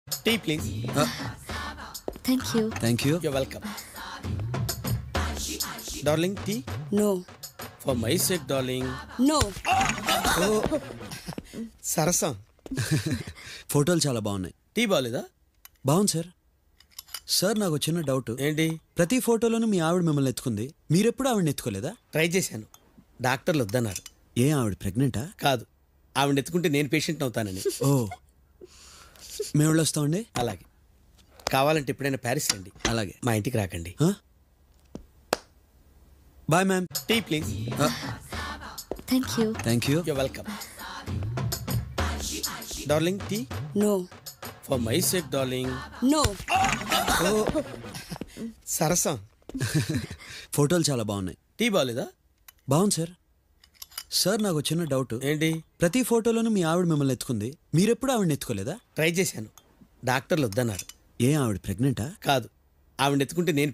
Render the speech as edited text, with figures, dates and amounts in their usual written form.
Tea please. Thank you. Thank you. You welcome. Darling tea. No. For my sake darling. No. సరసం. ఫోటోలు చాలా బాగున్నాయి. Tea బాగాలేదా? బాగుంది సార్. సార్ నాకు చిన్న డౌట్. ఏంటి? ప్రతి ఫోటోలోనూ మీ ఆవిడ మిమ్మల్ని ఎత్తుకుంది, మీరెప్పుడు ఆవిడని ఎత్తుకోలేదా? ట్రై చేశాను, డాక్టర్లు వద్దన్నారు. ఏ ఆవిడ ప్రెగ్నెంటా? కాదు, ఆవిడ ఎత్తుకుంటే నేను పేషెంట్ అవుతానని. ఓ, మేము వెళ్ళొస్తామండి. అలాగే, కావాలంటే ఎప్పుడైనా ప్యారిస్ రండి. అలాగే. మా ఇంటికి రాకండి. Bye ma'am. Tea please. Thank you. Thank you. You welcome. Darling tea. No. For my sake darling. No. సరసం. ఫోటోలు చాలా బాగున్నాయి. టీ బాగాలేదా? బాగుంది సార్. సార్ నాకు చిన్న డౌట్. ఏంటి? ప్రతి ఫోటోలోనూ మీ ఆవిడ మిమ్మల్ని ఎత్తుకుంది, మీరెప్పుడు ఆవిడని ఎత్తుకోలేదా? ట్రై చేశాను, డాక్టర్లు వద్దన్నారు. ఏ ఆవిడ ప్రెగ్నెంటా? కాదు, ఆవిడ ఎత్తుకుంటే నేను